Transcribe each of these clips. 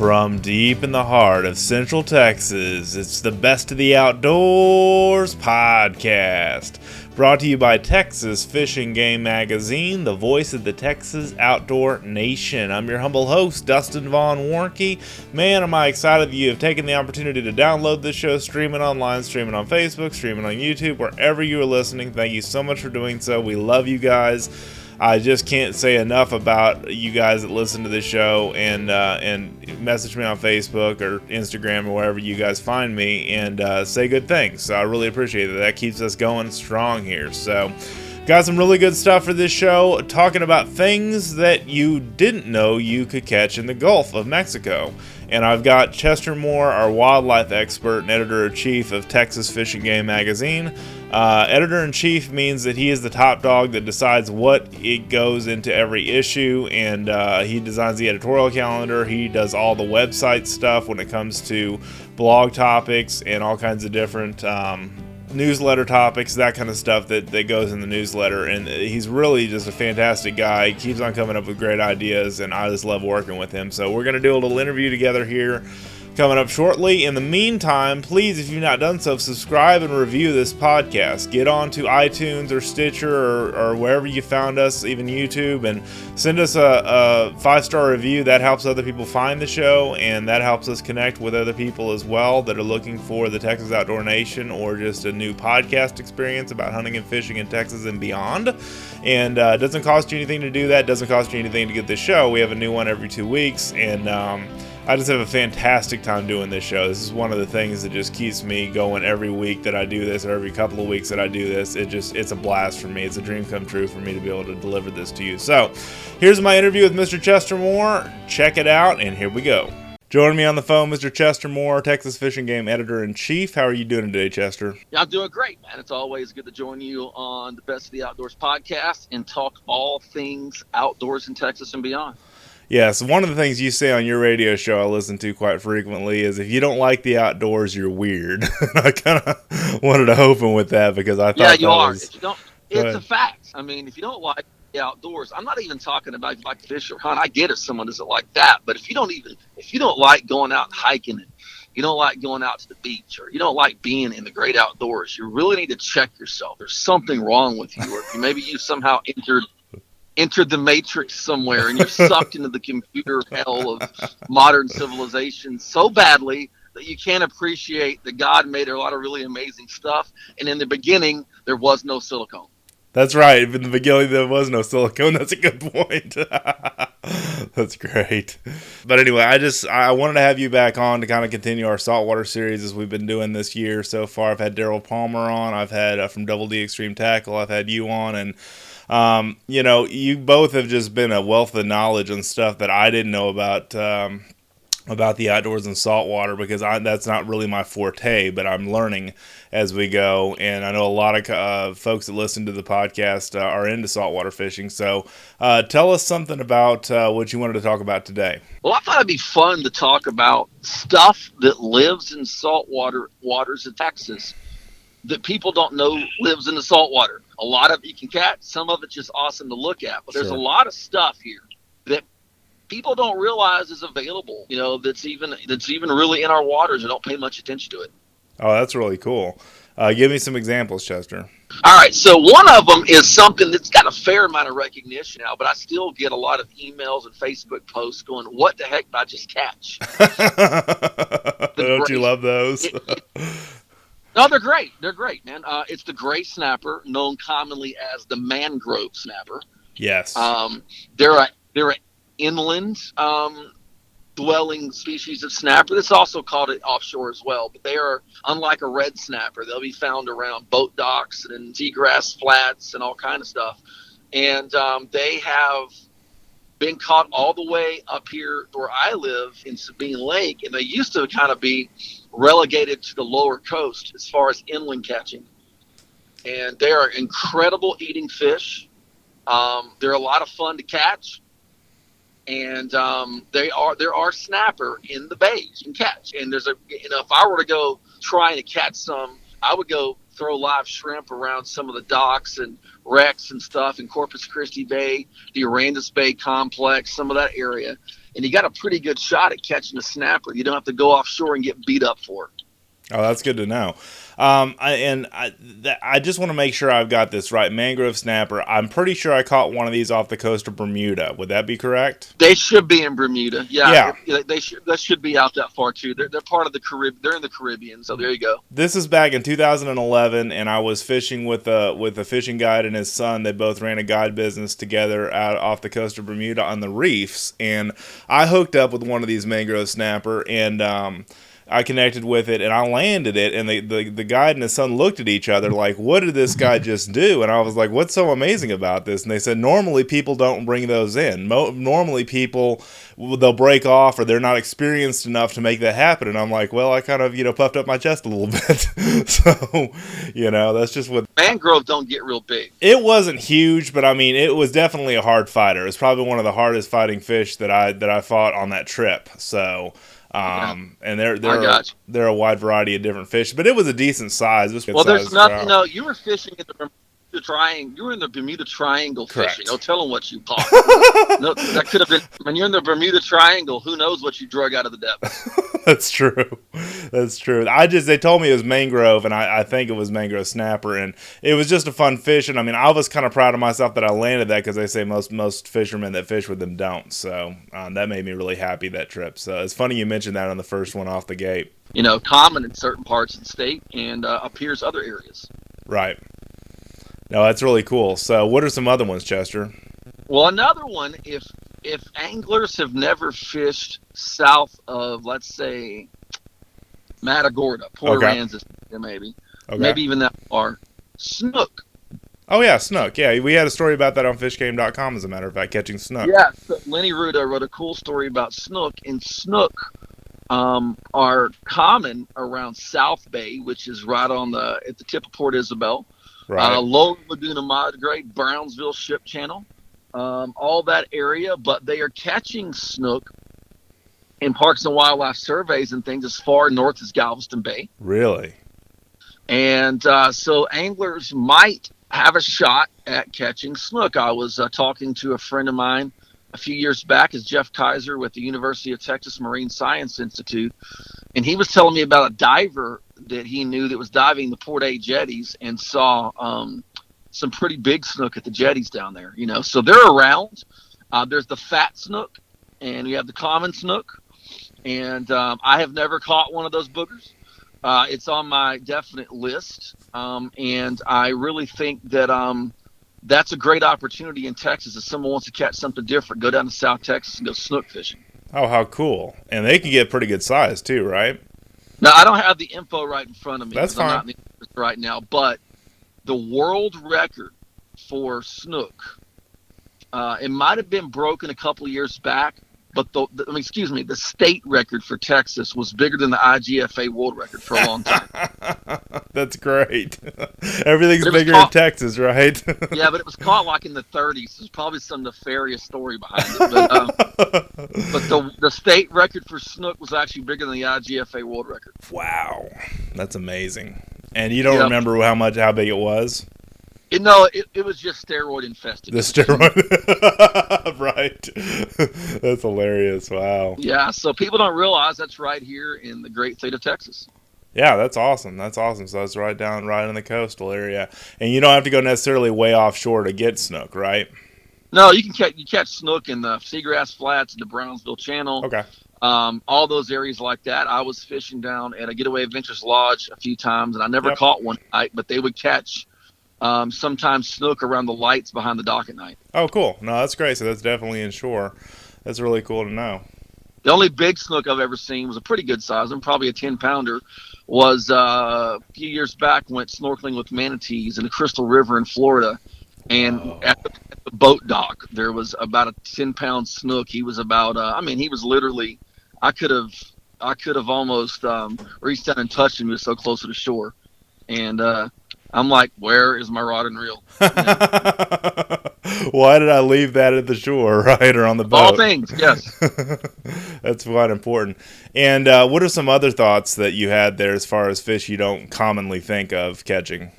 From deep in the heart of Central Texas, it's the Best of the Outdoors podcast, brought to you by Texas Fishing Game Magazine, the voice of the Texas outdoor nation. I'm your humble host, Dustin Warncke. Man, am I excited that you have taken the opportunity to download this show, stream it online, stream it on Facebook, stream it on YouTube, wherever you are listening. Thank you so much for doing so. We love you guys. I just can't say enough about you guys that listen to this show and message me on Facebook or Instagram or wherever you guys find me and say good things. So I really appreciate it. That keeps us going strong here. So got some really good stuff for this show, talking about things that you didn't know you could catch in the Gulf of Mexico. And I've got Chester Moore, our wildlife expert and editor-in-chief of Texas Fishing Game Magazine. Editor-in-chief means that he is the top dog that decides what it goes into every issue, and he designs the editorial calendar. He does all the website stuff when it comes to blog topics and all kinds of different newsletter topics, that kind of stuff that goes in the newsletter. And he's really just a fantastic guy. He keeps on coming up with great ideas, and I just love working with him. So we're going to do a little interview together here coming up shortly. In the meantime, please, if you've not done so, subscribe and review this podcast. Get on to iTunes or Stitcher or wherever you found us, even YouTube, and send us a 5-star review. That helps other people find the show, and that helps us connect with other people as well that are looking for the Texas Outdoor Nation or just a new podcast experience about hunting and fishing in Texas and beyond. And it doesn't cost you anything to do that. It doesn't cost you anything to get this show. We have a new one every 2 weeks, and I just have a fantastic time doing this show. This is one of the things that just keeps me going every week that I do this, or every couple of weeks that I do this. It's a blast for me. It's a dream come true for me to be able to deliver this to you. So here's my interview with Mr. Chester Moore. Check it out, and here we go. Joining me on the phone, Mr. Chester Moore, Texas Fishing Game Editor-in-Chief. How are you doing today, Chester? Yeah, I'm doing great, man. It's always good to join you on the Best of the Outdoors podcast and talk all things outdoors in Texas and beyond. Yeah, so one of the things you say on your radio show I listen to quite frequently is if you don't like the outdoors, you're weird. I kind of wanted to open with that because I thought you are. If you don't, it's a fact. I mean, if you don't like the outdoors, I'm not even talking about if you like to fish or hunt. I get if someone doesn't like that, but if you don't like going out and hiking and you don't like going out to the beach or you don't like being in the great outdoors, you really need to check yourself. There's something wrong with you, or maybe you somehow entered the matrix somewhere and you're sucked into the computer hell of modern civilization so badly that you can't appreciate that God made a lot of really amazing stuff. And in the beginning, there was no silicone. That's right. In the beginning, there was no silicone. That's a good point. That's great. But anyway, I wanted to have you back on to kind of continue our saltwater series as we've been doing this year so far. I've had Daryl Palmer on. I've had from Double D Extreme Tackle. I've had you on, and you both have just been a wealth of knowledge and stuff that I didn't know about the outdoors and saltwater, because that's not really my forte, but I'm learning as we go. And I know a lot of folks that listen to the podcast are into saltwater fishing. So tell us something about what you wanted to talk about today. Well, I thought it'd be fun to talk about stuff that lives in saltwater waters of Texas that people don't know lives in the saltwater. A lot of it you can catch, some of it's just awesome to look at, but there's a lot of stuff here that people don't realize is available, that's even really in our waters and don't pay much attention to it. Oh, that's really cool. Give me some examples, Chester. All right, so one of them is something that's got a fair amount of recognition now, but I still get a lot of emails and Facebook posts going, what the heck did I just catch? Don't you love those? No, they're great. They're great, man. It's the gray snapper, known commonly as the mangrove snapper. Yes. They're an inland dwelling species of snapper. It's also called it offshore as well, but they are unlike a red snapper. They'll be found around boat docks and seagrass flats and all kind of stuff. And they have been caught all the way up here where I live in Sabine Lake, and they used to kind of be relegated to the lower coast as far as inland catching. And they are incredible eating fish. They're a lot of fun to catch. And there are snapper in the bays you can catch. And there's if I were to go trying to catch some, I would go throw live shrimp around some of the docks and wrecks and stuff in Corpus Christi Bay, the Arandis Bay complex, some of that area. and you got a pretty good shot at catching a snapper. You don't have to go offshore and get beat up for it. Oh, that's good to know. I just want to make sure I've got this right. Mangrove snapper. I'm pretty sure I caught one of these off the coast of Bermuda. Would that be correct? They should be in Bermuda. Yeah. They should be out that far too. They're part of the Caribbean. They're in the Caribbean. So there you go. This is back in 2011, and I was fishing with a fishing guide and his son. They both ran a guide business together out off the coast of Bermuda on the reefs, and I hooked up with one of these mangrove snapper, and I connected with it, and I landed it, and the guide and his son looked at each other like, what did this guy just do? And I was like, what's so amazing about this? And they said, normally people don't bring those in. Normally people, they'll break off, or they're not experienced enough to make that happen. And I'm like, well, I kind of, puffed up my chest a little bit. So, that's just what... Mangrove don't get real big. It wasn't huge, but I mean, it was definitely a hard fighter. It was probably one of the hardest fighting fish that I fought on that trip. So... and they're a wide variety of different fish, but it was a decent size. There's nothing. No, you were fishing in the Bermuda Triangle. You were in the Bermuda Triangle fishing. No telling what you caught. No, that could have been. When you're in the Bermuda Triangle, who knows what you drug out of the depths? That's true. That's true. They told me it was mangrove, and I think it was mangrove snapper, and it was just a fun fish. And I mean, I was kind of proud of myself that I landed that, because they say most fishermen that fish with them don't. So that made me really happy that trip. So it's funny you mentioned that on the first one off the gate. Common in certain parts of the state and appears other areas. Right. No, that's really cool. So what are some other ones, Chester? Well, another one, if anglers have never fished south of, let's say, Matagorda, Port Aransas, maybe even that far, snook. Oh, yeah, snook. Yeah, we had a story about that on fishgame.com, as a matter of fact, catching snook. Yeah, so Lenny Ruda wrote a cool story about snook, and snook are common around South Bay, which is right at the tip of Port Isabel, right. Lower Laguna Madre, Brownsville Ship Channel. All that area, but they are catching snook in parks and wildlife surveys and things as far north as Galveston Bay. Really? And so anglers might have a shot at catching snook. I was talking to a friend of mine a few years back, is Jeff Kaiser with the University of Texas Marine Science Institute, and he was telling me about a diver that he knew that was diving the Port A jetties and saw some pretty big snook at the jetties down there, so they're around. There's the fat snook, and you have the common snook, and I have never caught one of those boogers. It's on my definite list, and I really think that that's a great opportunity in Texas. If someone wants to catch something different, go down to South Texas and go snook fishing. Oh, how cool. And they can get pretty good size too, right? Now, I don't have the info right in front of me. That's fine. I'm not in the office right now, but the world record for snook, it might have been broken a couple of years back, but the state record for Texas was bigger than the IGFA world record for a long time. That's great. Everything's bigger in Texas, right? Yeah, but it was caught like in the 30s. There's probably some nefarious story behind it. But the state record for snook was actually bigger than the IGFA world record. Wow. That's amazing. And you don't remember how big it was? It was just steroid infested. The steroid, right? That's hilarious. Wow. Yeah, so people don't realize that's right here in the great state of Texas. Yeah, that's awesome. So that's right in the coastal area, and you don't have to go necessarily way offshore to get snook, right? No, you catch snook in the Seagrass Flats, the Brownsville Channel. Okay. All those areas like that. I was fishing down at a Getaway Adventures Lodge a few times, and I never caught one night, but they would catch sometimes snook around the lights behind the dock at night. Oh, cool. No, that's great. So that's definitely inshore. That's really cool to know. The only big snook I've ever seen was a pretty good size, and probably a 10-pounder, was a few years back, went snorkeling with manatees in the Crystal River in Florida. And at the boat dock, there was about a 10-pound snook. He was about, he was literally, I could have almost reached down and touched him. He was so close to the shore. And I'm like, where is my rod and reel? Why did I leave that at the shore, right, or on the boat? All things, yes. That's quite important. And what are some other thoughts that you had there as far as fish you don't commonly think of catching?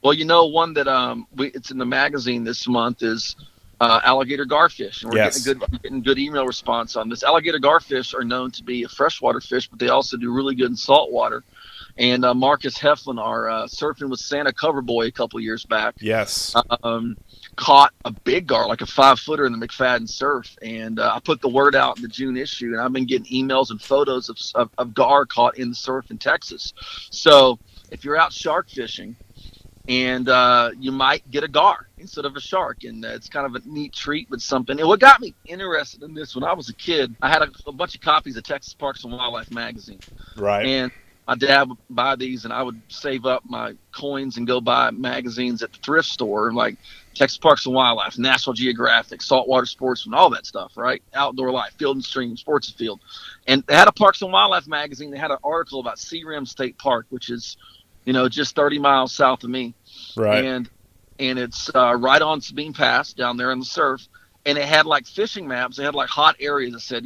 Well, one that it's in the magazine this month is alligator garfish, and we're Yes. getting good email response on this. Alligator garfish are known to be a freshwater fish, but they also do really good in saltwater. And Marcus Heflin, our Surfing with Santa cover boy a couple years back, Yes. caught a big gar, like a 5-footer in the McFadden Surf. And I put the word out in the June issue, and I've been getting emails and photos of gar caught in the surf in Texas. So if you're out shark fishing, and you might get a gar instead of a shark, and it's kind of a neat treat with something. And what got me interested in this, when I was a kid, I had a bunch of copies of Texas Parks and Wildlife magazine. Right. And my dad would buy these, and I would save up my coins and go buy magazines at the thrift store, like Texas Parks and Wildlife, National Geographic, Saltwater Sportsman, all that stuff, right? Outdoor Life, Field and Stream, Sports and Field. And they had a Parks and Wildlife magazine. They had an article about Sea Rim State Park, which is, just 30 miles south of me. Right. And it's right on Sabine Pass down there in the surf. And it had like fishing maps. They had like hot areas that said,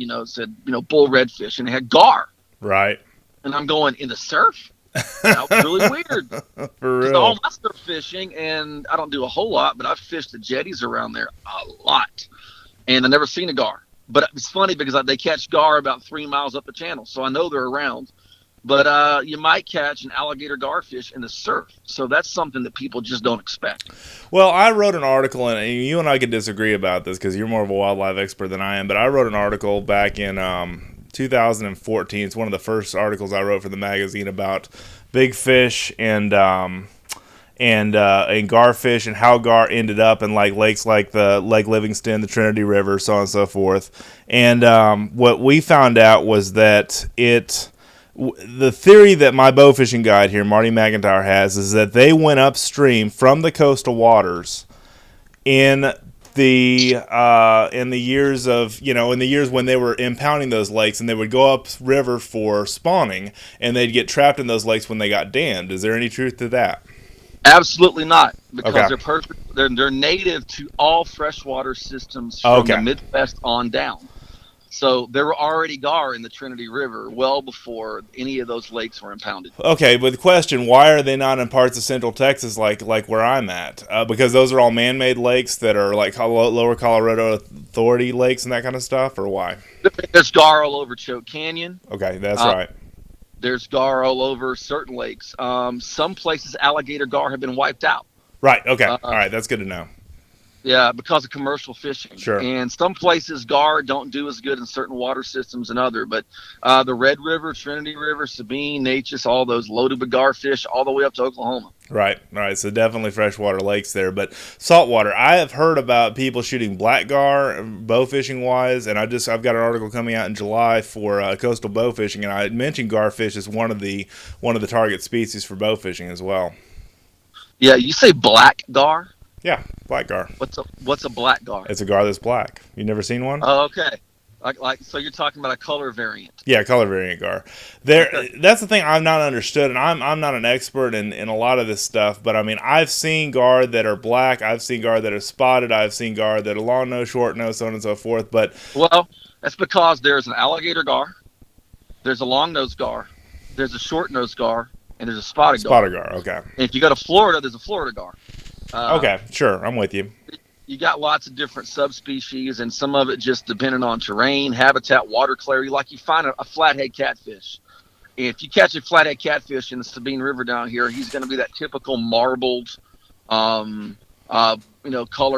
bull redfish, and it had gar. Right. And I'm going, in the surf? That was really weird. For real. All my surf fishing, and I don't do a whole lot, but I've fished the jetties around there a lot. And I've never seen a gar. But it's funny because they catch gar about 3 miles up the channel, so I know they're around. But you might catch an alligator garfish in the surf. So that's something that people just don't expect. Well, I wrote an article, and you and I could disagree about this because you're more of a wildlife expert than I am, but I wrote an article back in 2014. It's one of the first articles I wrote for the magazine about big fish and garfish and how gar ended up in like lakes like the Lake Livingston, the Trinity River, so on and so forth. And what we found out was that the theory that my bowfishing guide here, Marty McIntyre, has is that they went upstream from the coastal waters in the years when they were impounding those lakes, and they would go up river for spawning, and they'd get trapped in those lakes when they got dammed. Is there any truth to that? Absolutely not, because Okay. they're native to all freshwater systems from the Midwest on down. So there were already gar in the Trinity River well before any of those lakes were impounded. Okay, but the question, why are they not in parts of central Texas like where I'm at? Because those are all man-made lakes that are like Lower Colorado Authority lakes and that kind of stuff, or why? There's gar all over Choke Canyon. Okay, that's right. There's gar all over certain lakes. Some places alligator gar have been wiped out. Right, okay. All right, that's good to know. Yeah, because of commercial fishing. Sure. And some places gar don't do as good in certain water systems than other. But the Red River, Trinity River, Sabine, Natchez, all those loaded with gar fish all the way up to Oklahoma. Right. So definitely freshwater lakes there. But saltwater, I have heard about people shooting black gar, bow fishing wise, and I've got an article coming out in July for coastal bow fishing, and I mentioned garfish as one of the target species for bow fishing as well. Yeah, you say black gar? Yeah, black gar. What's a black gar? It's a gar that's black. You never seen one? Oh, okay. Like so you're talking about a color variant. Yeah, color variant gar. That's the thing I've not understood, and I'm not an expert in a lot of this stuff, but I mean, I've seen gar that are black, I've seen gar that are spotted, I've seen gar that are long nose, short nose, so on and so forth. But well, that's because there's an alligator gar, there's a long nose gar, there's a short nose gar, and there's a spotted gar. Spotted gar, okay. And if you go to Florida, there's a Florida gar. Okay, sure, I'm with you. You got lots of different subspecies, and some of it just depending on terrain, habitat, water clarity. Like you find a flathead catfish. If you catch a flathead catfish in the Sabine River down here, he's going to be that typical marbled, color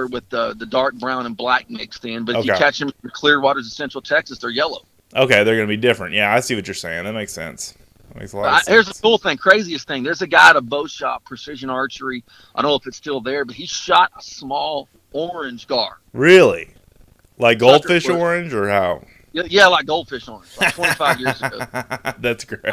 with the dark brown and black mixed in. But if you catch them in the clear waters of Central Texas, they're yellow. Okay, they're going to be different. Yeah, I see what you're saying. That makes sense. Makes a lot of sense. Here's the cool thing, craziest thing. There's a guy at a bow shop, Precision Archery. I don't know if it's still there, but he shot a small orange gar. Really? Like goldfish orange or how? Yeah, like goldfish orange, like 25 years ago. That's great.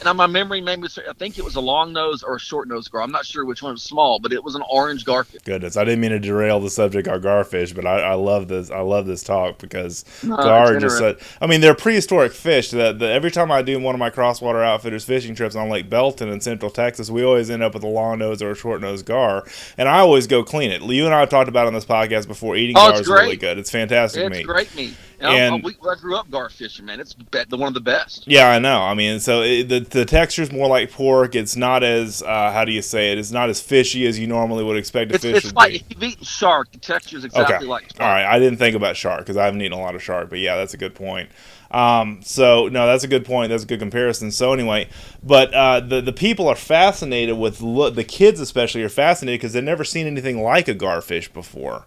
And my memory made me say, I think it was a long nose or a short nose gar. I'm not sure which one was small, but it was an orange garfish. Goodness, I didn't mean to derail the subject on garfish, but I love this. I love this talk because gar just they're prehistoric fish. That every time I do one of my crosswater outfitters fishing trips on Lake Belton in Central Texas, we always end up with a long nose or a short nose gar, and I always go clean it. You and I have talked about on this podcast before. Eating gar is really good. It's fantastic meat. It's great meat. And I grew up gar fishing, man. It's one of the best. Yeah, I know. I mean, so the texture's more like pork. It's not as how do you say it? It's not as fishy as you normally would expect a fish It's would like be. if you've eaten shark, the texture is Okay. exactly like shark. All right. I didn't think about shark because I haven't eaten a lot of shark, but yeah, that's a good point. So no, that's a good point. That's a good comparison. So anyway, but the people are fascinated with the kids especially are fascinated because they've never seen anything like a garfish before.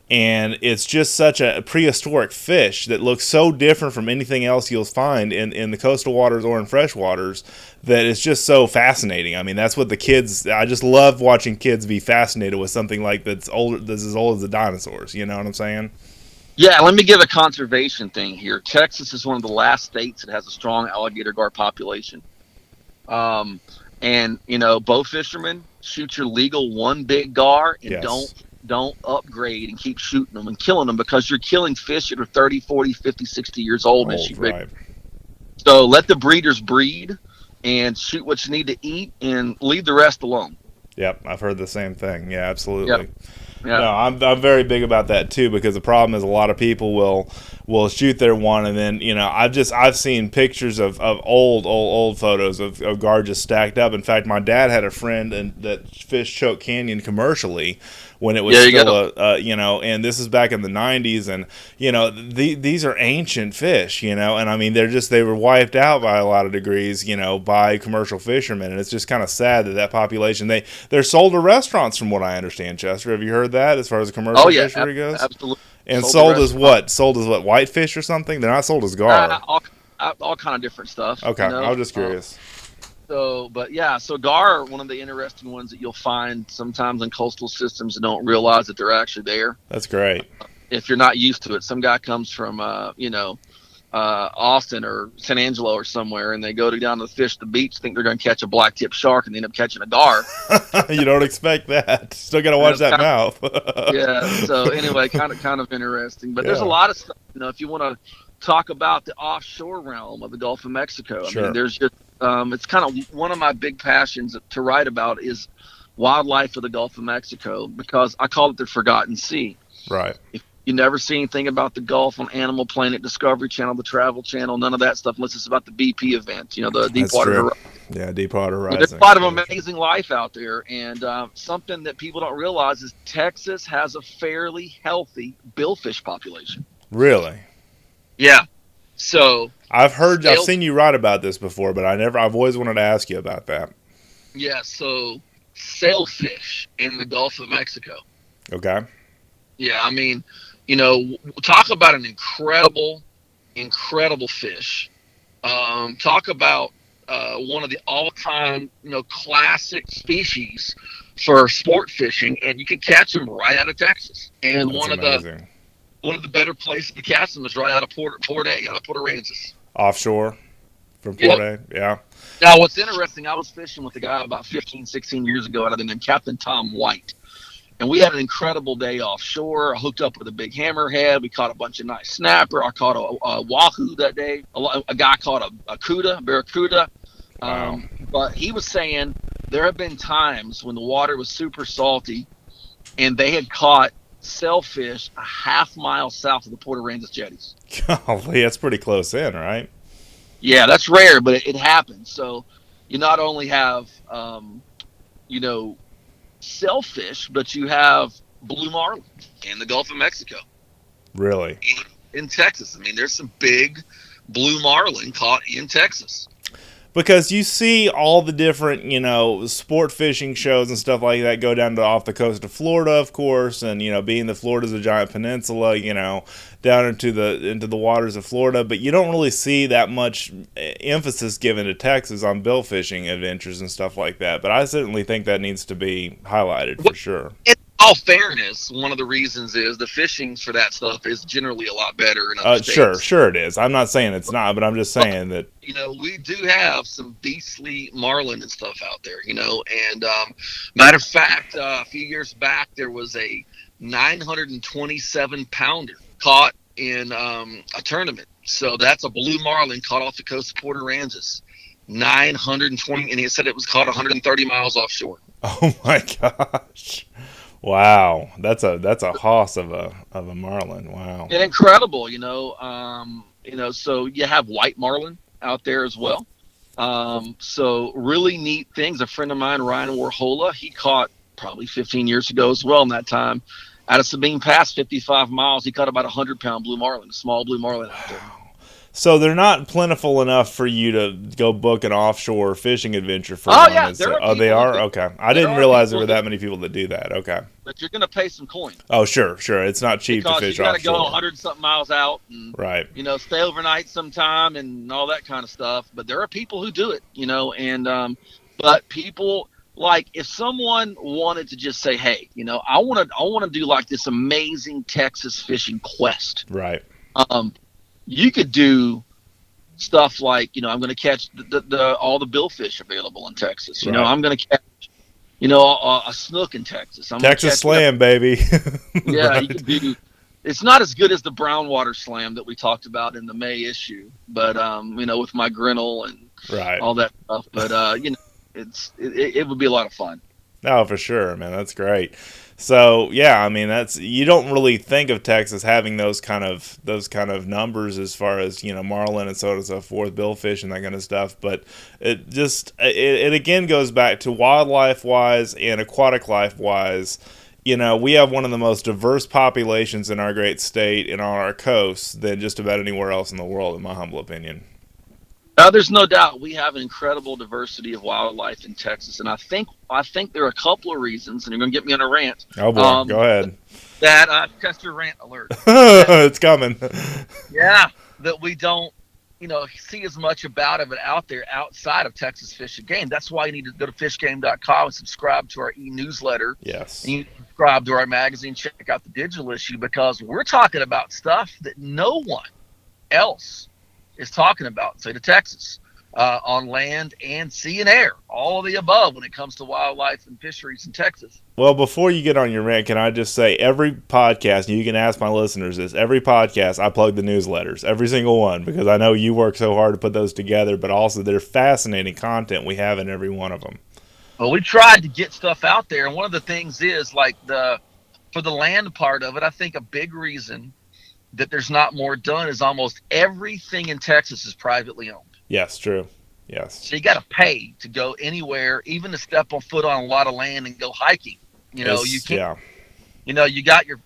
And it's just such a prehistoric fish that looks so different from anything else you'll find in the coastal waters or in fresh waters that it's just so fascinating. I mean, that's what the kids. I just love watching kids be fascinated with something like that's as old as the dinosaurs. You know what I'm saying? Yeah, let me give a conservation thing here. Texas is one of the last states that has a strong alligator gar population. And bow fishermen, shoot your legal one big gar and Yes. don't upgrade and keep shooting them and killing them because you're killing fish that are 30, 40, 50, 60 years old. Right. So let the breeders breed and shoot what you need to eat and leave the rest alone. Yep, I've heard the same thing. Yeah, absolutely. Yep. Yeah. No, I'm very big about that too because the problem is a lot of people will shoot their one and then I've seen pictures of old photos of gar just stacked up. In fact, my dad had a friend that fished Choke Canyon commercially when it was still and this is back in the 90s and these are ancient fish and I mean they were wiped out by a lot of degrees by commercial fishermen, and it's just kind of sad that population they're sold to restaurants from what I understand. Chester, have you heard that as far as the commercial fishery goes? Absolutely. And sold as what? Sold as what? Whitefish or something? They're not sold as gar. All kind of different stuff. Okay, I was just curious. So gar are one of the interesting ones that you'll find sometimes in coastal systems and don't realize that they're actually there. That's great. If you're not used to it, some guy comes from Austin or San Angelo or somewhere, and they go down to fish the beach, think they're going to catch a black-tip shark, and they end up catching a gar. You don't expect that. Still got to watch that mouth. Yeah. So anyway, kind of interesting. But there's a lot of stuff. If you want to talk about the offshore realm of the Gulf of Mexico, I mean, there's just it's kind of one of my big passions to write about is wildlife of the Gulf of Mexico because I call it the Forgotten Sea. Right. If you never see anything about the Gulf on Animal Planet, Discovery Channel, the Travel Channel, none of that stuff unless it's about the BP event, the Deepwater Horizon. Yeah, Deepwater Horizon. There's a lot of amazing life out there, and something that people don't realize is Texas has a fairly healthy billfish population. Really? Yeah. So I've seen you write about this before, but I've always wanted to ask you about that. Yeah, so sailfish in the Gulf of Mexico. Okay. Yeah, I mean, talk about an incredible fish. Talk about one of the all-time, classic species for sport fishing, and you can catch them right out of Texas. And That's amazing. One of the better places to catch them is right out of Port Aransas. Offshore from Port A, yeah. Now, what's interesting, I was fishing with a guy about 15, 16 years ago out of the name Captain Tom White. And we had an incredible day offshore. I hooked up with a big hammerhead. We caught a bunch of nice snapper. I caught a wahoo that day. A guy caught a barracuda. Wow. But he was saying there have been times when the water was super salty and they had caught sailfish a half mile south of the Port Aransas jetties. Golly, that's pretty close in, right? Yeah, that's rare, but it happens. So you not only have, sailfish, but you have blue marlin in the Gulf of Mexico. Really? In Texas. I mean, there's some big blue marlin caught in Texas. Because you see all the different, sport fishing shows and stuff like that go down to off the coast of Florida, of course, and being that Florida's a giant peninsula, down into the waters of Florida, but you don't really see that much emphasis given to Texas on bill fishing adventures and stuff like that. But I certainly think that needs to be highlighted for sure. In all fairness, one of the reasons is the fishing for that stuff is generally a lot better in other states. Sure it is. I'm not saying it's not, but I'm just saying that we do have some beastly marlin and stuff out there, and matter of fact, a few years back there was a 927 pounder caught in a tournament. So that's a blue marlin caught off the coast of Port Aransas. 920, and he said it was caught 130 miles offshore. Oh my gosh. Wow, that's a hoss of a marlin. Wow, and incredible. So you have white marlin out there as well. So really neat things. A friend of mine, Ryan Warhola, he caught probably 15 years ago as well in that time. Out of Sabine Pass, 55 miles, he caught about 100-pound blue marlin, a small blue marlin out there. So they're not plentiful enough for you to go book an offshore fishing adventure for. Oh, yeah. They are? Okay. I didn't realize there were that many people that do that. Okay. But you're going to pay some coin. Oh, sure. It's not cheap to fish offshore. Because you got to go 100-something miles out and, right. Stay overnight sometime and all that kind of stuff. But there are people who do it, and but people, like, if someone wanted to just say, hey, I want to do like this amazing Texas fishing quest. Right. You could do stuff like, I'm going to catch all the billfish available in Texas. Right. I'm going to catch, a snook in Texas. Texas slam, baby. Yeah, right. You could do. It's not as good as the brown water slam that we talked about in the May issue, but with my grinnell and right. all that stuff. But it would be a lot of fun. Oh, for sure, man. That's great. So yeah, I mean, you don't really think of Texas having those kind of numbers as far as marlin and so on and so forth, billfish and that kind of stuff. But it again goes back to wildlife wise and aquatic life wise. We have one of the most diverse populations in our great state and on our coasts than just about anywhere else in the world, in my humble opinion. There's no doubt we have an incredible diversity of wildlife in Texas, and I think there are a couple of reasons, and you're going to get me on a rant. Oh boy, go ahead. That test your rant alert. It's coming. Yeah, that we don't, see as much about it out there outside of Texas Fish and Game. That's why you need to go to fishgame.com and subscribe to our e-newsletter. Yes. And you subscribe to our magazine, check out the digital issue, because we're talking about stuff that no one else is talking about in the state of Texas, on land and sea and air, all of the above when it comes to wildlife and fisheries in Texas. Well, before you get on your rant, can I just say every podcast, and you can ask my listeners this, every podcast I plug the newsletters, every single one, because I know you work so hard to put those together, but also they're fascinating content we have in every one of them. Well, we tried to get stuff out there, and one of the things is, like, for the land part of it, I think a big reason that there's not more done is almost everything in Texas is privately owned. Yes, true. Yes. So you got to pay to go anywhere, even to step on foot on a lot of land and go hiking. You can't. Yeah. You got your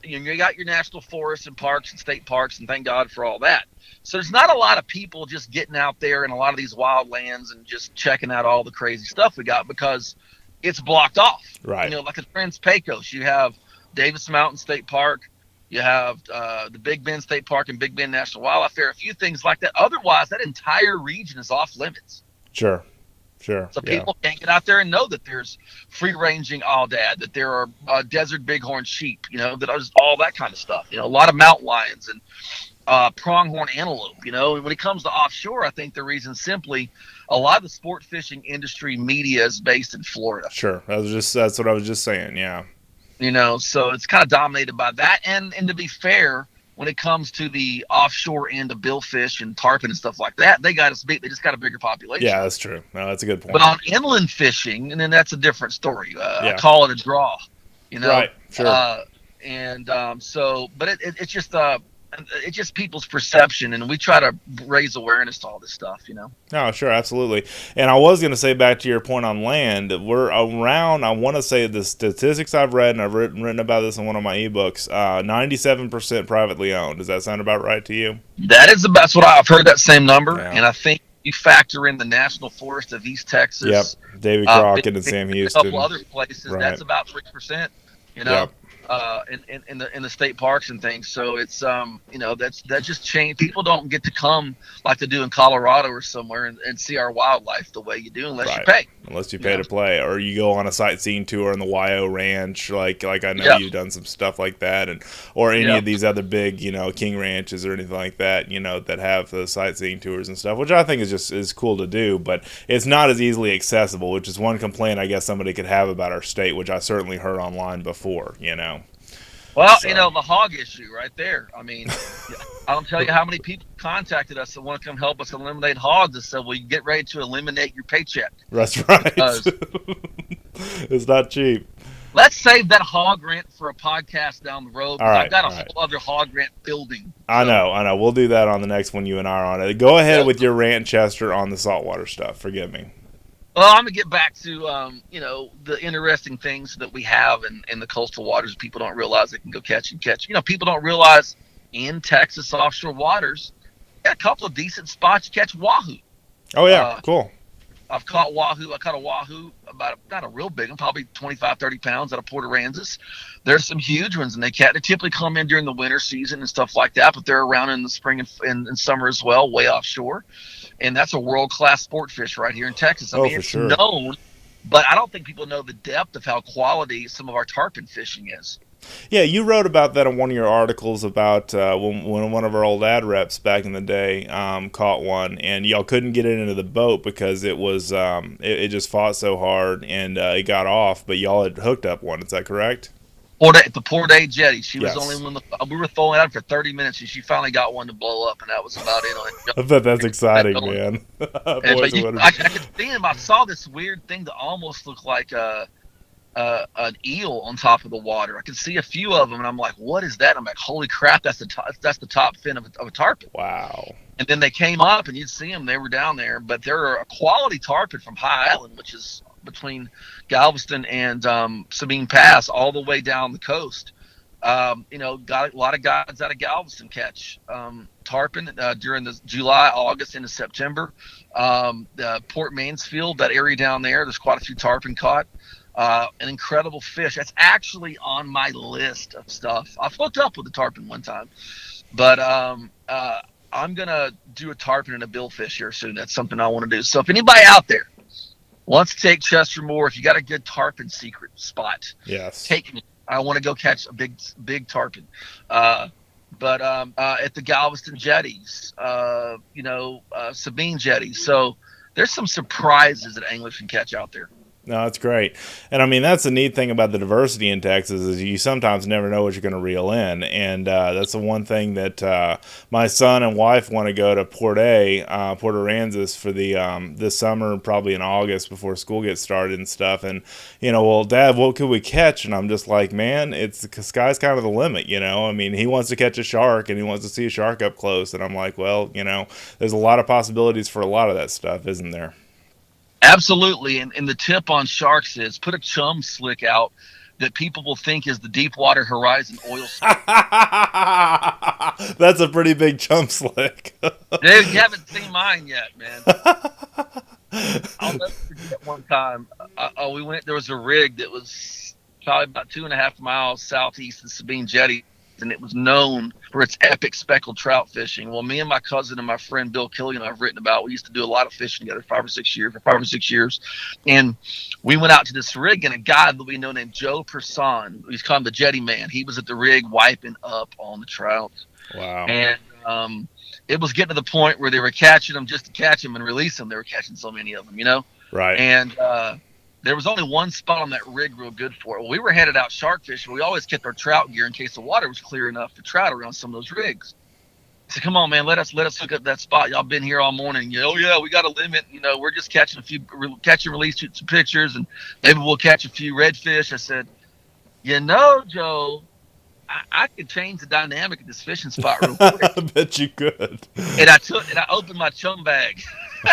national forests and parks and state parks, and thank God for all that. So there's not a lot of people just getting out there in a lot of these wild lands and just checking out all the crazy stuff we got, because it's blocked off. Right. Like in Trans-Pecos, you have Davis Mountain State Park. You have the Big Bend State Park and Big Bend National Wildlife Area, a few things like that. Otherwise, that entire region is off limits. Sure. So people can't get out there and know that there's free-ranging aoudad, that there are desert bighorn sheep, that are just all that kind of stuff. A lot of mountain lions and pronghorn antelope. And when it comes to offshore, I think the reason simply a lot of the sport fishing industry media is based in Florida. Sure. That's what I was just saying, yeah. So it's kind of dominated by that. And to be fair, when it comes to the offshore end of billfish and tarpon and stuff like that, they got us beat. They just got a bigger population. Yeah, that's true. No, that's a good point. But on inland fishing, and then that's a different story. I call it a draw, Right, sure. But it's just people's perception, and we try to raise awareness to all this stuff, Oh, sure, absolutely. And I was going to say, back to your point on land, we're around, I want to say the statistics I've read, and I've written about this in one of my ebooks, 97% privately owned. Does that sound about right to you? That's what I've heard, that same number, and I think you factor in the National Forest of East Texas. Yep, David Crockett and Sam Houston. A couple other places, right. That's about 3%, Yep. In the state parks and things. So it's that just changed. People don't get to come like they do in Colorado or somewhere and see our wildlife the way you do unless you pay. Unless you pay to play, or you go on a sightseeing tour in the Wahoo Ranch, like I know you've done some stuff like that, or any of these other big King ranches or anything like that that have the sightseeing tours and stuff, which I think is cool to do, but it's not as easily accessible, which is one complaint I guess somebody could have about our state, which I certainly heard online before. Well, the hog issue right there. I mean, I don't tell you how many people contacted us that want to come help us eliminate hogs and said, well, you get ready to eliminate your paycheck. That's right. It's not cheap. Let's save that hog rant for a podcast down the road All because I've right, got a all right. whole other hog rant building. I know. We'll do that on the next one you and I are on it. Go ahead Yeah. with your rant, Chester, on the saltwater stuff. Forgive me. Well, I'm gonna get back to the interesting things that we have in the coastal waters. People don't realize they can go catch and catch. People don't realize in Texas offshore waters, got a couple of decent spots to catch wahoo. Oh, yeah. Uh, Cool. I've caught wahoo. I caught a wahoo about not a real big one, probably 25, 30 pounds out of Port Aransas. There's some huge ones, and they typically come in during the winter season and stuff like that, but they're around in the spring and summer as well, way offshore. And that's a world-class sport fish right here in Texas. I Oh, mean, for it's sure. known, but I don't think people know the depth of how quality some of our tarpon fishing is. Yeah, you wrote about that in one of your articles about when one of our old ad reps back in the day caught one, and y'all couldn't get it into the boat because it was it just fought so hard and it got off. But y'all had hooked up one. Is that correct? The Port A jetty. She was Yes. only when we were throwing out for 30 minutes, and she finally got one to blow up, and that was about it. I bet that's exciting, man. But Boys, I could see him. I saw this weird thing that almost looked like an eel on top of the water. I could see a few of them, and I'm like, "What is that?" I'm like, "Holy crap! That's the top fin of a tarpon." Wow. And then they came up, and you'd see them. They were down there, but they're a quality tarpon from High Island, which is between Galveston and Sabine Pass, all the way down the coast. Got a lot of guys out of Galveston catch tarpon during the July, August, into September. Port Mansfield, that area down there's quite a few tarpon caught. An incredible fish. That's actually on my list of stuff. I've hooked up with a tarpon one time, but I'm gonna do a tarpon and a billfish here soon. That's something I want to do. So if anybody out there wants to take Chester Moore, if you got a good tarpon secret spot, Yes. take me. I want to go catch a big tarpon. But at the Galveston jetties, Sabine jetties. So there's some surprises that anglers can catch out there. No, that's great. And I mean, that's the neat thing about the diversity in Texas is you sometimes never know what you're going to reel in. And that's the one thing that my son and wife want to go to Port Aransas for the this summer, probably in August before school gets started and stuff. And, well, Dad, what could we catch? And I'm just like, man, the sky's kind of the limit, I mean, he wants to catch a shark and he wants to see a shark up close. And I'm like, well, there's a lot of possibilities for a lot of that stuff, isn't there? Absolutely. And the tip on sharks is put a chum slick out that people will think is the Deepwater Horizon oil slick. That's a pretty big chum slick. Dude, you haven't seen mine yet, man. I'll never forget one time. There was a rig that was probably about 2.5 miles southeast of Sabine Jetty, and it was known for its epic speckled trout fishing. Well, me and my cousin and my friend Bill Killian, I've written about, we used to do a lot of fishing together for 5 or 6 years. And we went out to this rig, and a guy that we know named Joe Person, he's called the Jetty Man, he was at the rig wiping up on the trout. Wow. And it was getting to the point where they were catching them just to catch them and release them. They were catching so many of them, Right. And there was only one spot on that rig real good for it. Well, we were headed out shark fishing. We always kept our trout gear in case the water was clear enough to trout around some of those rigs. I said, come on, man, let us hook up that spot. Y'all been here all morning. Oh, yeah, we got a limit. We're just catch and release, shoot some pictures, and maybe we'll catch a few redfish. I said, Joe, I could change the dynamic of this fishing spot real quick. I bet you could. And I opened my chum bag.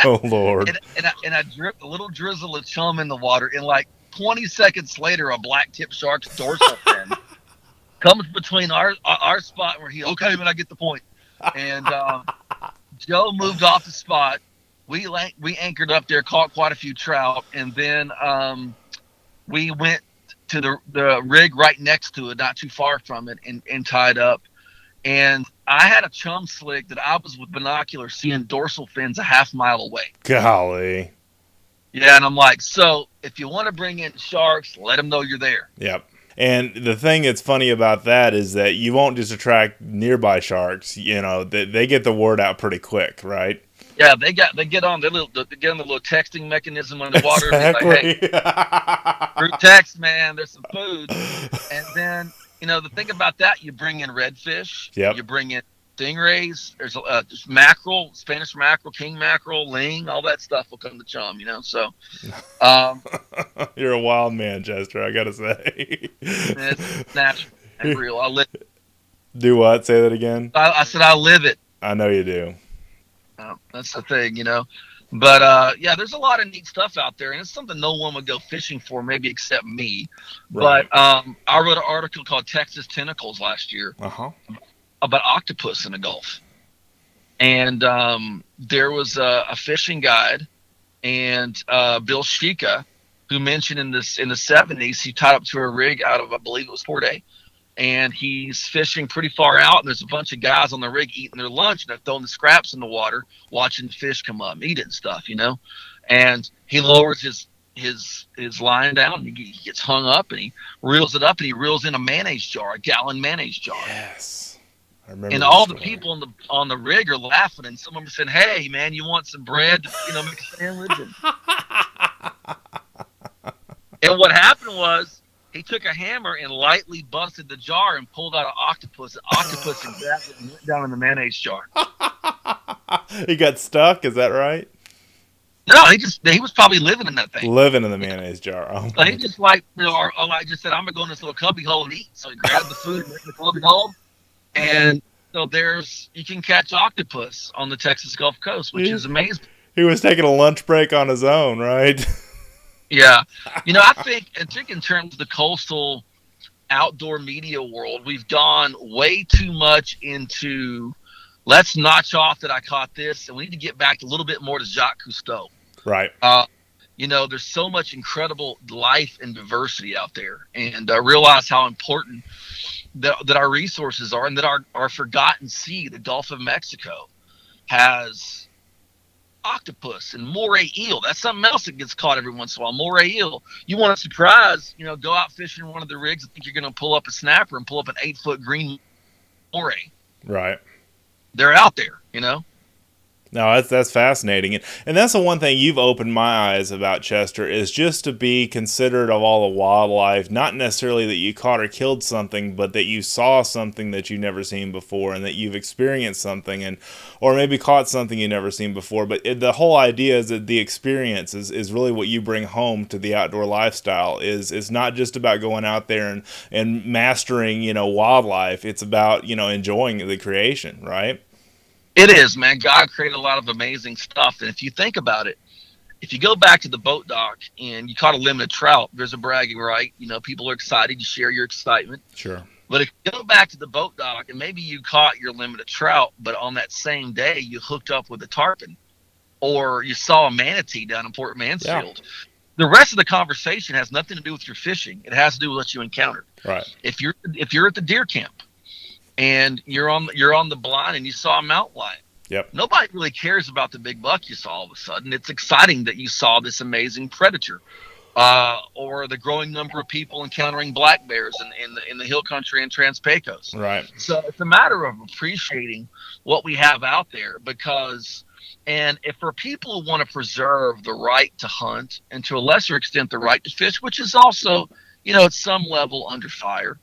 Oh, Lord. and I dripped a little drizzle of chum in the water, and like 20 seconds later, a black tip shark's dorsal fin comes between our spot where okay, man, I get the point. And Joe moved off the spot. We anchored up there, caught quite a few trout, and then we went to the rig right next to it, not too far from it, and tied up. And I had a chum slick that I was with binoculars seeing dorsal fins a half mile away. Golly. Yeah, and I'm like, so if you want to bring in sharks, let them know you're there. Yep. And the thing that's funny about that is that you won't just attract nearby sharks. They get the word out pretty quick, right? Yeah, they get on the little texting mechanism on the water. Exactly. Like, hey, through text, man, there's some food. And then, the thing about that, you bring in redfish. Yep. You bring in stingrays. There's just mackerel, Spanish mackerel, king mackerel, ling, all that stuff will come to chum. So um, You're a wild man, Chester, I gotta say. it's natural and real. I live. Do what? Say that again. I said I live it. I know you do. That's the thing. But yeah, there's a lot of neat stuff out there, and it's something no one would go fishing for, maybe except me. Right. But I wrote an article called "Texas Tentacles" last year about octopus in the Gulf, and there was a fishing guide, and Bill Shika, who mentioned in the '70s he tied up to a rig out of, I believe it was Port A. And he's fishing pretty far out, and there's a bunch of guys on the rig eating their lunch, and they're throwing the scraps in the water, watching the fish come up, eat it and stuff, And he lowers his line down, and he gets hung up, and he reels it up, and he reels in a mayonnaise jar, a gallon mayonnaise jar. Yes, I remember. And all the people on the rig are laughing, and some of them saying, "Hey, man, you want some bread? Make a sandwich." And what happened was, he took a hammer and lightly busted the jar and pulled out an octopus. The octopus and grabbed it and went down in the mayonnaise jar. He got stuck, is that right? No, he was probably living in that thing. Living in the mayonnaise jar. Oh, so he just I just said, I'm going to go in this little cubby hole and eat. So he grabbed the food and went in the cubby hole. And so you can catch octopus on the Texas Gulf Coast, which is amazing. He was taking a lunch break on his own, right? Yeah. I think in terms of the coastal outdoor media world, we've gone way too much into, let's notch off that I caught this, and we need to get back a little bit more to Jacques Cousteau. Right. There's so much incredible life and diversity out there, and realize how important that our resources are, and that our forgotten sea, the Gulf of Mexico, has octopus and moray eel. That's something else that gets caught every once in a while. Moray eel. You want a surprise, go out fishing in one of the rigs and think you're going to pull up a snapper and pull up an 8-foot green moray. Right. They're out there, No, that's fascinating. And that's the one thing you've opened my eyes about, Chester, is just to be considerate of all the wildlife, not necessarily that you caught or killed something, but that you saw something that you've never seen before, and that you've experienced something, or maybe caught something you've never seen before. But the whole idea is that the experience is really what you bring home to the outdoor lifestyle. It's not just about going out there and mastering, wildlife. It's about, enjoying the creation, right? It is, man. God created a lot of amazing stuff. And if you think about it, if you go back to the boat dock and you caught a limited trout, there's a bragging right. People are excited. You share your excitement. Sure. But if you go back to the boat dock and maybe you caught your limited trout, but on that same day you hooked up with a tarpon, or you saw a manatee down in Port Mansfield, the rest of the conversation has nothing to do with your fishing. It has to do with what you encountered. Right. If you're at the deer camp, and you're on the blind and you saw a mountain lion. Yep. Nobody really cares about the big buck you saw all of a sudden. It's exciting that you saw this amazing predator, or the growing number of people encountering black bears in the hill country and Trans-Pecos. Right. So it's a matter of appreciating what we have out there, and if for people who want to preserve the right to hunt, and to a lesser extent the right to fish, which is also, at some level under fire,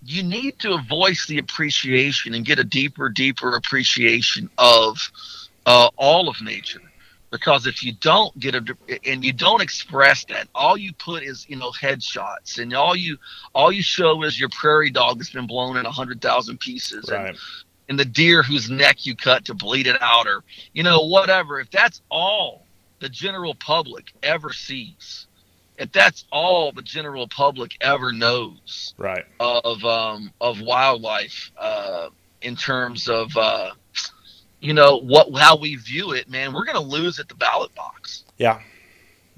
you need to voice the appreciation and get a deeper appreciation of all of nature. Because if you don't and you don't express that, all you put is, headshots, and all you show is your prairie dog that's been blown in 100,000 pieces, right, and the deer whose neck you cut to bleed it out, or whatever. If that's all the general public ever sees, if that's all the general public ever knows, right, of wildlife, in terms of how we view it, man, we're going to lose at the ballot box. Yeah,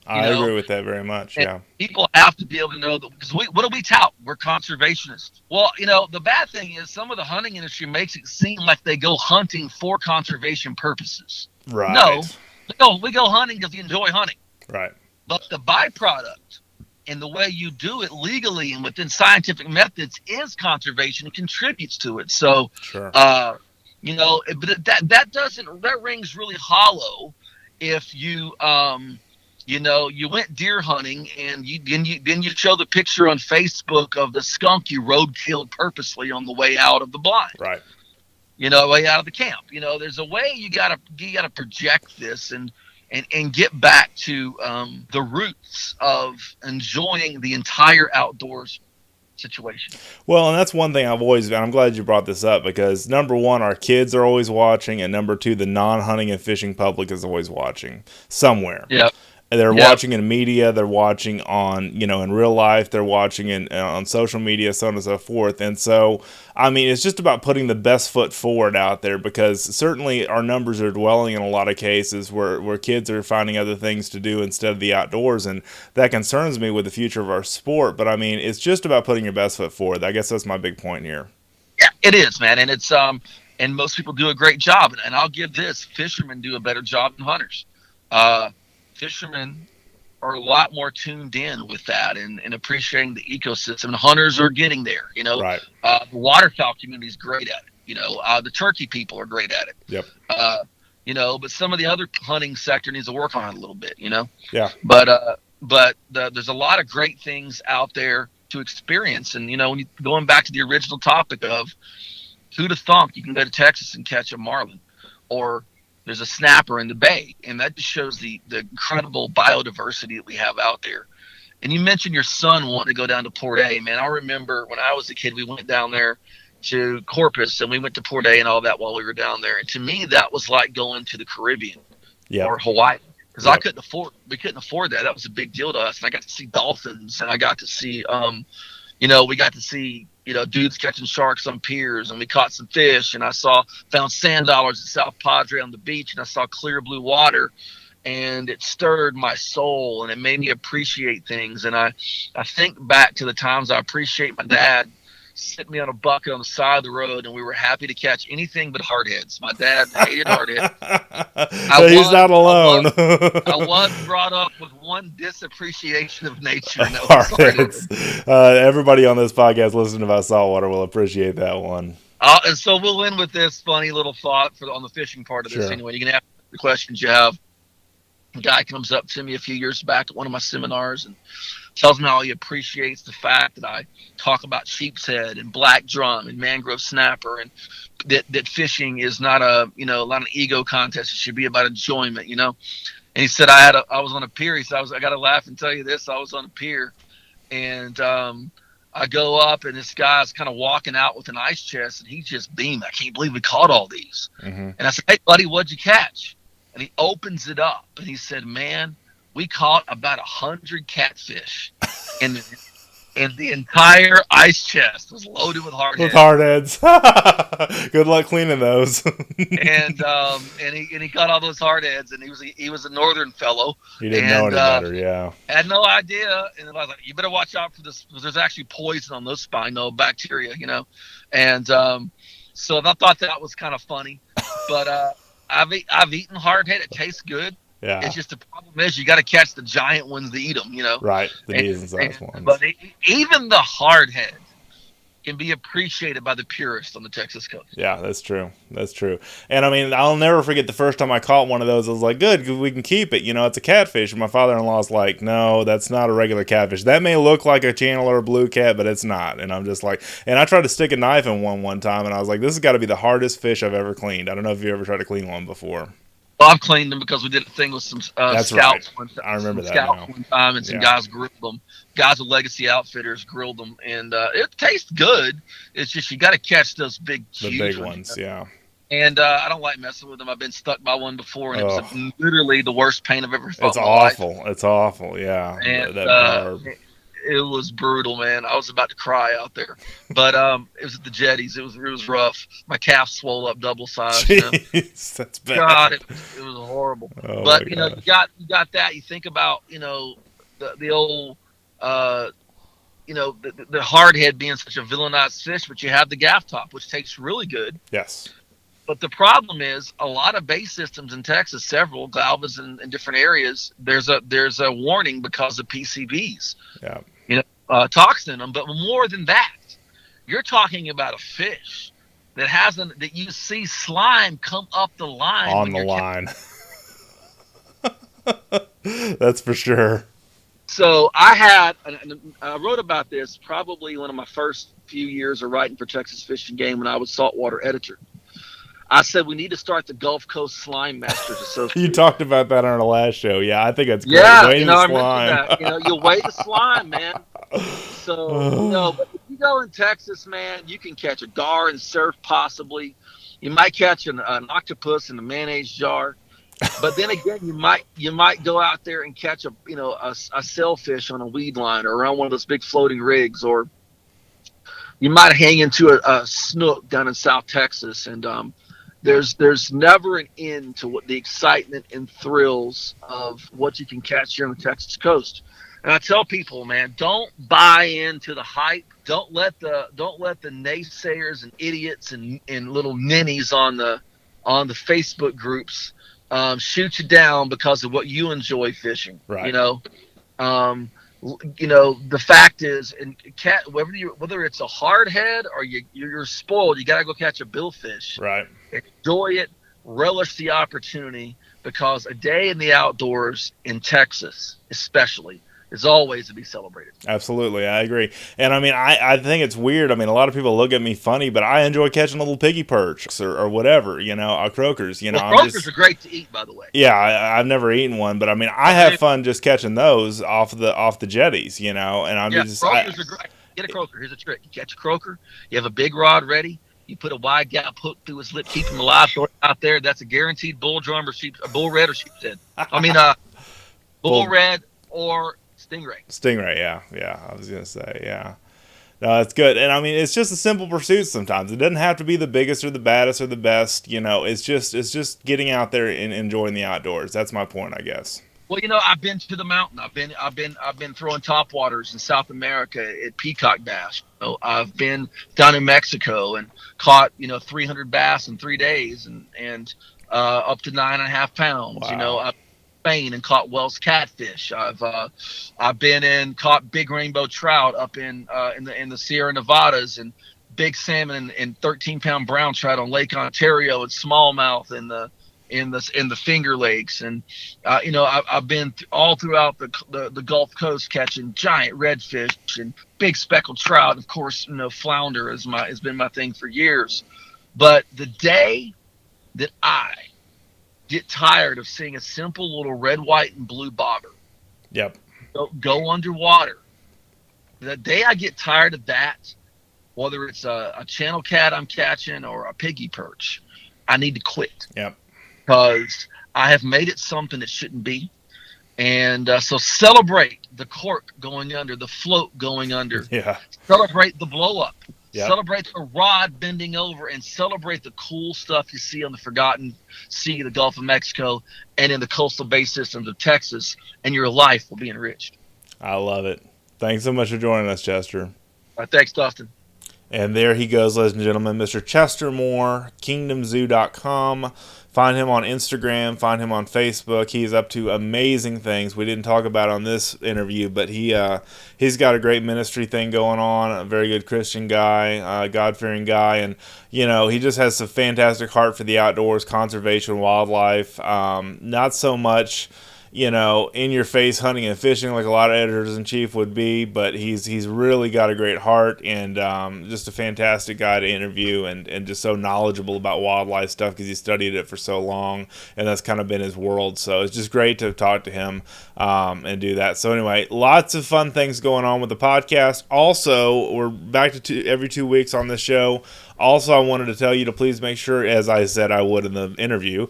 I agree with that very much. And yeah, people have to be able to know that, because what do we tout? We're conservationists. Well, the bad thing is some of the hunting industry makes it seem like they go hunting for conservation purposes. Right. No, we go hunting because you enjoy hunting. Right. But the byproduct and the way you do it legally and within scientific methods is conservation and contributes to it. So, sure. But that rings really hollow if you You went deer hunting, and you show the picture on Facebook of the skunk you road killed purposely on the way out of the blind. Right. Way out of the camp. There's a way you gotta project this and get back to the roots of enjoying the entire outdoors situation. Well, and that's one thing I'm glad you brought this up, because number one, our kids are always watching, and number two, the non-hunting and fishing public is always watching somewhere. Yeah. They're Yep. watching in media, they're watching on, in real life, they're watching on social media, so on and so forth. And so, I mean, it's just about putting the best foot forward out there, because certainly our numbers are dwelling in a lot of cases where kids are finding other things to do instead of the outdoors. And that concerns me with the future of our sport. But I mean, it's just about putting your best foot forward. I guess that's my big point here. Yeah, it is, man. And and most people do a great job. And I'll give this: fishermen do a better job than hunters. Fishermen are a lot more tuned in with that and appreciating the ecosystem. And hunters are getting there. Right. The waterfowl community is great at it. The turkey people are great at it. Yep. But some of the other hunting sector needs to work on it a little bit. Yeah. But there's a lot of great things out there to experience. And going back to the original topic of who'd have thunk you can go to Texas and catch a marlin, or there's a snapper in the bay, and that just shows the incredible biodiversity that we have out there. And you mentioned your son wanting to go down to Port A. Man, I remember when I was a kid, we went down there to Corpus, and we went to Port A and all that while we were down there. And to me, that was like going to the Caribbean or Hawaii, because we couldn't afford that. That was a big deal to us. And I got to see dolphins, and I got to see, we got to see, dudes catching sharks on piers, and we caught some fish, and found sand dollars at South Padre on the beach, and I saw clear blue water, and it stirred my soul, and it made me appreciate things. And I think back to the times I appreciate my dad sitting me on a bucket on the side of the road, and we were happy to catch anything but hardheads. My dad hated hardheads. He's not alone. I was brought up with one disappreciation of nature. Hardheads. Everybody on this podcast listening about saltwater will appreciate that one. And so we'll end with this funny little thought on the fishing part of this. Sure. Anyway, you can ask the questions you have. A guy comes up to me a few years back at one of my seminars and tells me how he appreciates the fact that I talk about sheep's head and black drum and mangrove snapper, and that fishing is not not an ego contest. It should be about enjoyment, And he said, I was on a pier. He said, I got to laugh and tell you this. I was on a pier, and I go up, and this guy's kind of walking out with an ice chest, and he's just beaming. I can't believe we caught all these. Mm-hmm. And I said, hey, buddy, what'd you catch? And he opens it up, and he said, man, we caught about 100 catfish, and the entire ice chest was loaded with hardheads. Good luck cleaning those. and he got all those hardheads, and he was a northern fellow. He didn't know any better, yeah. Had no idea, and I was like, you better watch out for this, because there's actually poison on those bacteria, And so I thought that was kind of funny, but I've eaten hardhead. It tastes good. Yeah. It's just the problem is you got to catch the giant ones to eat them, Right, the decent-sized ones. But even the hardhead can be appreciated by the purists on the Texas coast. Yeah, that's true. That's true. And I mean, I'll never forget the first time I caught one of those. I was like, good, we can keep it. It's a catfish. And my father-in-law's like, no, that's not a regular catfish. That may look like a channel or a blue cat, but it's not. And I'm just like, and I tried to stick a knife in one time, and I was like, this has got to be the hardest fish I've ever cleaned. I don't know if you ever tried to clean one before. Well, I've cleaned them because we did a thing with some scouts. Right. I remember that scouts now. One time, and some guys grilled them. Guys with Legacy Outfitters grilled them, and it tastes good. It's just you got to catch those big ones, yeah. And I don't like messing with them. I've been stuck by one before, and it was literally the worst pain I've ever felt. It's awful. Life. It's awful, yeah. And it was brutal, man. I was about to cry out there. But it was at the jetties. It was rough. My calf swelled up double size. Jeez, that's bad. God, it was horrible. Oh, but you got that. You think about the old the hardhead being such a villainized fish, but you have the gaff top, which tastes really good. Yes. But the problem is a lot of base systems in Texas, several galvas in different areas. There's a warning because of PCBs. Yeah. Toxin in them. But more than that, you're talking about a fish that you see slime come up the line on the line. That's for sure. So I wrote about this probably one of my first few years of writing for Texas Fish and Game when I was saltwater editor. I said we need to start the Gulf Coast Slime Masters You Association. talked about that on our last show. Yeah, I think that's great. Yeah, Way to I mentioned slime. that. You weigh the slime, man. So, but if you go in Texas, man, you can catch a gar and surf possibly. You might catch an octopus in a mayonnaise jar. But then again, you might go out there and catch a sailfish on a weed line or around one of those big floating rigs, or you might hang into a snook down in South Texas. And there's never an end to what the excitement and thrills of what you can catch here on the Texas coast. And I tell people, man, don't buy into the hype. Don't let the naysayers and idiots and little ninnies on the Facebook groups shoot you down because of what you enjoy fishing. Right. The fact is, and whether it's a hard head or you're spoiled, you got to go catch a billfish. Right. Enjoy it, relish the opportunity, because a day in the outdoors in Texas, especially, is always to be celebrated. Absolutely, I agree. And I mean, I think it's weird. I mean, a lot of people look at me funny, but I enjoy catching little piggy perch or whatever, croakers. Croakers are great to eat, by the way. Yeah, I've never eaten one, but I mean, I have fun just catching those off the jetties, and I'm just. Croakers are great. Get a croaker. Here's a trick: you catch a croaker, you have a big rod ready. You put a wide gap hook through his lip, keep him alive, throw it out there. That's a guaranteed bull drum or bull red or sheep's head. Bull red or stingray. Yeah. I was gonna say, yeah. No, that's good. And I mean, it's just a simple pursuit sometimes. It doesn't have to be the biggest or the baddest or the best. It's just getting out there and enjoying the outdoors. That's my point, I guess. Well, I've been to the mountain. I've been throwing topwaters in South America at peacock bass. I've been down in Mexico and caught 300 bass in 3 days and up to 9.5 pounds. Wow. I've Spain and caught Wells catfish. I've been and caught big rainbow trout up in the Sierra Nevadas, and big salmon and 13-pound brown trout on Lake Ontario and smallmouth in the Finger Lakes. And I've been all throughout the Gulf Coast catching giant redfish and big speckled trout. Of course, flounder has been my thing for years. But the day that I get tired of seeing a simple little red, white, and blue bobber, Yep. go underwater, the day I get tired of that, whether it's a channel cat I'm catching or a piggy perch, I need to quit. Yep. Because I have made it something it shouldn't be. And so celebrate the cork going under, the float going under. Yeah. Celebrate the blow up. Yep. Celebrate the rod bending over, and celebrate the cool stuff you see on the Forgotten Sea, the Gulf of Mexico, and in the coastal bay systems of Texas, and your life will be enriched. I love it. Thanks so much for joining us, Chester. All right, thanks, Dustin. And there he goes, ladies and gentlemen, Mr. Chester Moore, kingdomzoo.com. Find him on Instagram, find him on Facebook. He's up to amazing things we didn't talk about on this interview, but he's got a great ministry thing going on, a very good Christian guy, God-fearing guy, and he just has a fantastic heart for the outdoors, conservation, wildlife. Not so much in your face hunting and fishing like a lot of editors-in-chief would be, but he's really got a great heart and just a fantastic guy to interview and just so knowledgeable about wildlife stuff because he studied it for so long, and that's kind of been his world. So it's just great to talk to him and do that. So anyway, lots of fun things going on with the podcast. Also, we're back to every 2 weeks on this show. Also, I wanted to tell you to please make sure, as I said I would in the interview,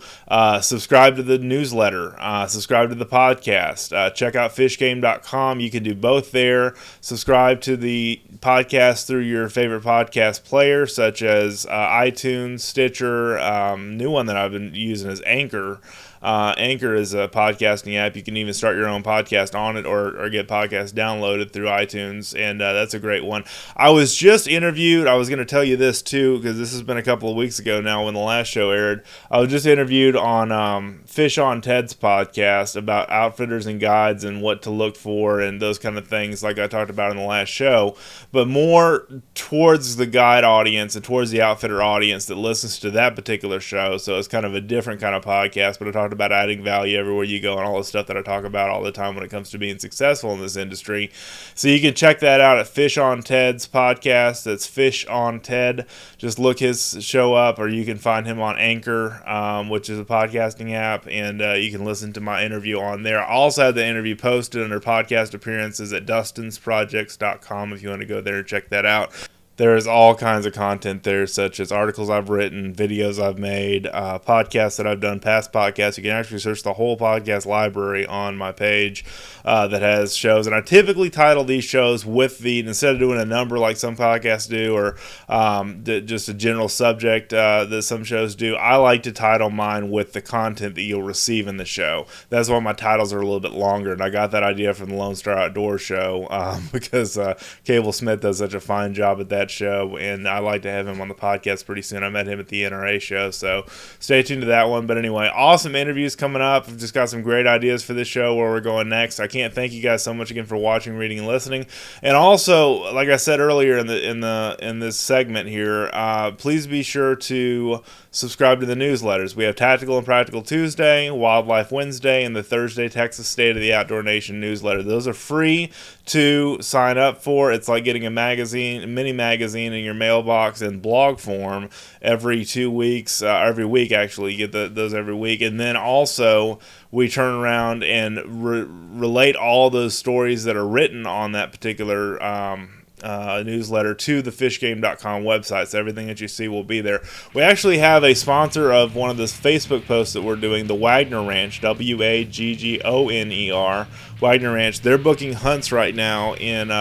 subscribe to the newsletter, subscribe to the podcast, check out fishgame.com. You can do both there. Subscribe to the podcast through your favorite podcast player, such as iTunes, Stitcher. New one that I've been using is Anchor. Anchor is a podcasting app. You can even start your own podcast on it or get podcasts downloaded through iTunes, and that's a great one. I was just interviewed. I was going to tell you this, too, because this has been a couple of weeks ago now when the last show aired. I was just interviewed on Fish on Ted's podcast about outfitters and guides and what to look for and those kind of things like I talked about in the last show, but more towards the guide audience and towards the outfitter audience that listens to that particular show, so it's kind of a different kind of podcast, but I talked talking about adding value everywhere you go and all the stuff that I talk about all the time when it comes to being successful in this industry. So you can check that out at Fish on Ted's podcast. That's Fish on Ted. Just look his show up, or you can find him on Anchor, which is a podcasting app, and you can listen to my interview on there. I also have the interview posted under podcast appearances at dustinsprojects.com if you want to go there and check that out. There's all kinds of content there, such as articles I've written, videos I've made, podcasts that I've done, past podcasts. You can actually search the whole podcast library on my page that has shows. And I typically title these shows with instead of doing a number like some podcasts do, or just a general subject that some shows do, I like to title mine with the content that you'll receive in the show. That's why my titles are a little bit longer. And I got that idea from the Lone Star Outdoors show because Cable Smith does such a fine job at that show, and I like to have him on the podcast pretty soon. I met him at the NRA show, so stay tuned to that one. But anyway, awesome interviews coming up. I've just got some great ideas for this show, where we're going next. I can't thank you guys so much again for watching, reading, and listening. And also, like I said earlier in this segment here, please be sure to subscribe to the newsletters. We have Tactical and Practical Tuesday, Wildlife Wednesday, and the Thursday Texas State of the Outdoor Nation newsletter. Those are free to sign up for. It's like getting a mini magazine in your mailbox in blog form every 2 weeks, every week actually. You get those every week. And then also we turn around and relate all those stories that are written on that particular newsletter to the fishgame.com website, so everything that you see will be there. We actually have a sponsor of one of the Facebook posts that we're doing, the Wagner Ranch, Waggoner, Wagner Ranch. They're booking hunts right now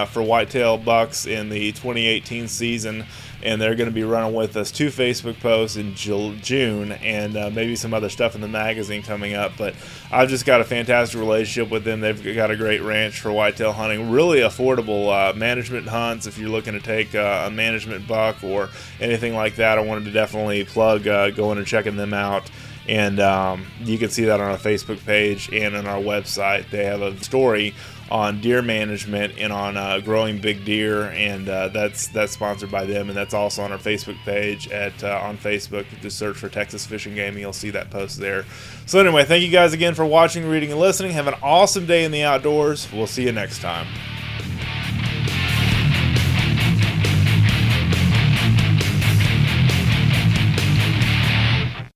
for whitetail bucks in the 2018 season, and they're going to be running with us 2 Facebook posts in June, and maybe some other stuff in the magazine coming up. But I've just got a fantastic relationship with them. They've got a great ranch for whitetail hunting, really affordable management hunts. If you're looking to take a management buck or anything like that, I wanted to definitely plug going and checking them out. And you can see that on our Facebook page and on our website. They have a story on deer management and on growing big deer, and that's sponsored by them, and that's also on our Facebook page on Facebook. Just search for Texas Fishing Game and you'll see that post there. So anyway, thank you guys again for watching, reading, and listening. Have an awesome day in the outdoors. We'll see you next time.